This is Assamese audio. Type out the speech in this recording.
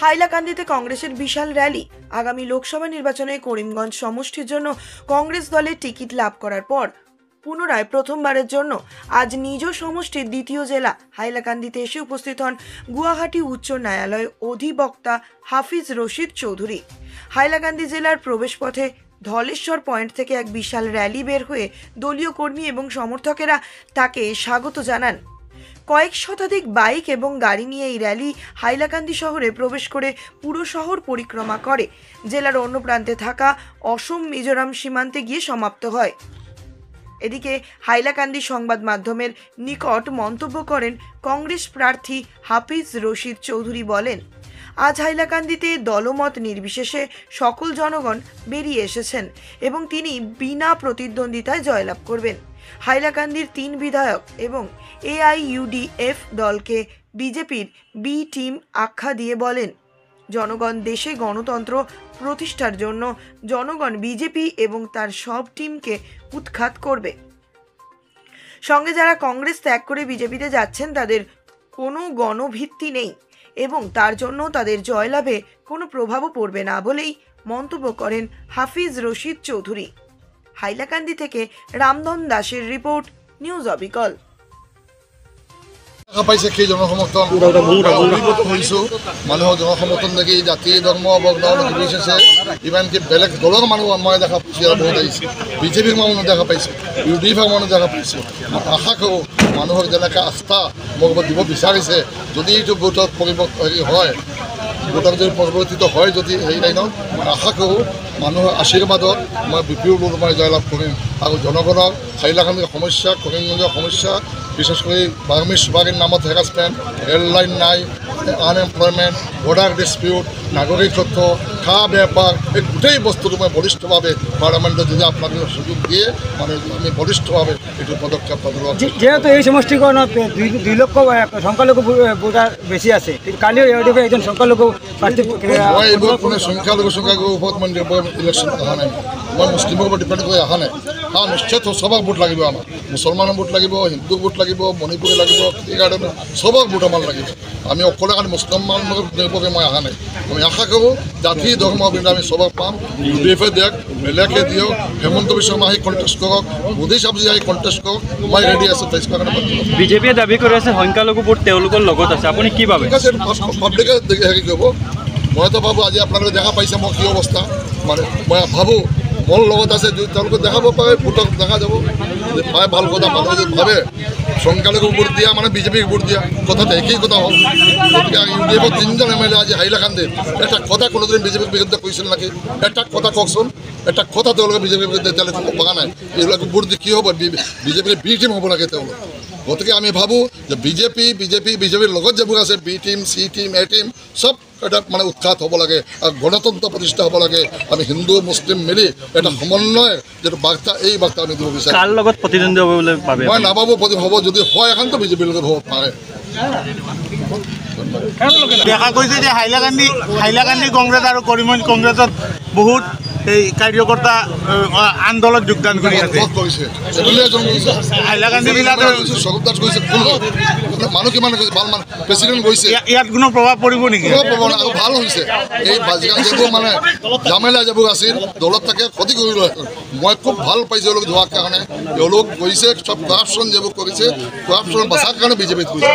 হাইলাকান্দিতে কংগ্রেসের বিশাল র্যালি। আগামী লোকসভা নির্বাচনে করিমগঞ্জ সমষ্টির জন্য কংগ্রেস দলের টিকিট লাভ করার পর পুনরায় প্রথমবারের জন্য আজ নিজ সমষ্টির দ্বিতীয় জেলা হাইলাকান্দিতে এসে উপস্থিত হন গুয়াহাটি উচ্চ ন্যায়ালয় অধিবক্তা হাফিজ রশিদ চৌধুরী। হাইলাকান্দি জেলার প্রবেশপথে ধলেশ্বর পয়েন্ট থেকে এক বিশাল র্যালি বের হয়ে দলীয় কর্মী এবং সমর্থকেরা তাকে স্বাগত জানান। কয়েক শতাধিক বাইক এবং গাড়ি নিয়ে এই র্যালি হাইলাকান্দি শহরে প্রবেশ করে পুরো শহর পরিক্রমা করে জেলার অন্য প্রান্তে থাকা অসম মিজোরাম সীমান্তে গিয়ে সমাপ্ত হয়। এদিকে হাইলাকান্দি সংবাদ মাধ্যমের নিকট মন্তব্য করেন কংগ্রেস প্রার্থী হাফিজ রশিদ চৌধুরী। বলেন, আজ হাইলাকান্দিতে দলমত নির্বিশেষে সকল জনগণ বেরিয়ে এসেছেন এবং তিনি বিনা প্রতিদ্বন্দ্বিতায় জয়লাভ করবেন। হাইলাকান্দির 3 বিধায়ক এবং AIUDF দলকে বিজেপির বি টিম আখ্যা দিয়ে বলেন, জনগণ দেশে গণতন্ত্র প্রতিষ্ঠার জন্য জনগণ বিজেপি এবং তার সব টিমকে উৎখাত করবে। সঙ্গে যারা কংগ্রেস ত্যাগ করে বিজেপিতে যাচ্ছেন তাদের কোনো গণভিত্তি নেই এবং তার জন্য তাদের জয়লাভে কোনো প্রভাবও পড়বে না বলেই মন্তব্য করেন হাফিজ রশিদ চৌধুরী। হাইলাকান্দি থেকে রামধন দাসের রিপোর্ট, নিউজ অবিকল। পাইছে কি জনসমর্থন মানুহৰ জনসমৰ্থন দেখি জাতি ধৰ্ম বৰ্ণ নিৰ্বিশেষে ইমানকি বেলেগ দলৰ মানুহ মই দেখা পাইছোঁ, বহুত আহিছে। বিজেপিৰ মানুহ দেখা পাইছোঁ, UDFৰ মানুহ দেখা পাইছোঁ। মই আশা কৰোঁ মানুহৰ যেনেকৈ আস্থা মোক দিব বিচাৰিছে, যদি এইটো ভোটত হেৰি হয়, ভোটত যদি পৰিৱৰ্তিত হয়, যদি হেৰি লাইনত মই আশা কৰোঁ মানুহৰ আশীৰ্বাদত মই বিপুল মই জয়লাভ কৰিম। আৰু জনগণৰ হাইলাকান্দিৰ সমস্যা, কৰিমগঞ্জৰ সমস্যা, বিশেষ কৰি বাৰ্মিজ চুবাগীৰ নামত হেৰাছমেণ্ট, ৰেল লাইন নাই, আনএমপ্লয়মেণ্ট, বৰ্ডাৰ ডিছপিউট, নাগৰিকত্ব, খা বেপাৰ, এই গোটেই বস্তুটো মই বলিষ্ঠভাৱে পাৰ্লামেণ্টত যদি আপোনালোকে সুযোগ দিয়ে মানে আমি বলিষ্ঠভাৱে এইটো পদক্ষেপ ল'ব। যেহেতু এই সমষ্টিকৰণত 2 লক্ষ সংখ্যালঘু ভোটাৰ বেছি আছে, কালিও এজন সংখ্যালঘু মই এইবোৰ কোনো সংখ্যালঘুৰ ওপৰত মই ইলেকশ্যনত অহা নাই, মই মুছলিমৰ ওপৰত ডিপেণ্ড কৰি অহা নাই। নিশ্চয় চবক ভোট লাগিব, আমাক মুছলমানৰ ভোট লাগিব, হিন্দুক ভোট লাগিব, মণিপুৰী লাগিব, টি গাৰ্ডেন চবক ভোট আমাৰ লাগিব। আমি অকলে কাৰণে মুছলমানৰ নিৰ্ভৰে মই অহা নাই। আমি আশা কৰোঁ জাতি ধৰ্ম বিনা আমি চবক পাম। UDFে দিয়ক, বেলেগে দিয়ক, হেমন্ত বিশ্ব শৰ্মা আহি কণ্টেষ্ট কৰক, মোদী চাবজি আহি কণ্টেষ্ট কৰক, মই ৰেডি আছোঁ 23 কাৰণে। বিজেপিয়ে দাবী কৰি আছে সংখ্যালঘু ভোট তেওঁলোকৰ লগত আছে, আপুনি কি ভাবে? ঠিক আছে, পাব্লিকে হেৰি কৰিব। মইতো ভাবোঁ আজি আপোনালোকে দেখা পাইছে মোৰ কি অৱস্থা, মানে মই ভাবোঁ মোৰ লগত আছে, যদি তেওঁলোকে দেখাব পাৰে ভোটক দেখা যাব। পাই ভাল কথা, মানুহে যদি ভাবে সংখ্যালঘু ভোট দিয়া মানে বিজেপিক ভোট দিয়া, কথাটো একেই কথা হ'ল। গতিকে UDFৰ 3জন MLA আজি হাইলাকান্দিত এটা কথা কোনোদিন বিজেপিৰ বিৰুদ্ধে কৈছিল নেকি? এটা কথা কওকচোন, এটা কথা তেওঁলোকে বিজেপিৰ বিৰুদ্ধে এতিয়ালৈকে ক'ব পৰা নাই। এইবিলাক ভোট দি কি হ'ব? বিজেপিৰ বি টিম হ'ব লাগে তেওঁলোক। গতিকে আমি ভাবোঁ যে বিজেপিৰ লগত যিবোৰ আছে বি টিম, চি টিম, এ টিম চব এটা মানে উৎখাত হ'ব লাগে আৰু গণতন্ত্ৰ প্ৰতিষ্ঠা হ'ব লাগে। আমি হিন্দু মুছলিম মিলি এটা সমন্বয় যিটো বাৰ্তা, এই বাৰ্তা আমি দিব বিচাৰোঁ। কাৰ লগত প্ৰতিদ্বন্দ্বী হ'ব বুলি ভাবে? মই নাভাবোঁ হ'ব, যদি হয় এখনতো বিজেপিৰ লগত হ'ব পাৰে। দেখা গৈছে যে হাইলাকান্দি কংগ্ৰেছ আৰু কৰিমগঞ্জ কংগ্ৰেছত বহুত এই কাৰ্যকৰ্তা আন্দোলনত যোগদান কৰি আছে। হাইলাকান্দি জিলাত মানুহ কিমান গৈছে, ভাল মানুহ প্ৰেচিডেণ্ট গৈছে, ইয়াত কোনো প্ৰভাৱ পৰিব নেকি? ভাল হৈছে। এই যিবোৰ মানে জামেলা যিবোৰ আছিল দলত থাকে ক্ষতি কৰিলে, মই খুব ভাল পাইছোঁ এওঁলোক যোৱাৰ কাৰণে। এওঁলোক গৈছে, চব কৰাপশ্যন যিবোৰ কৰিছে, কৰাপশ্যন বচাৰ কাৰণে বিজেপিত গৈছে।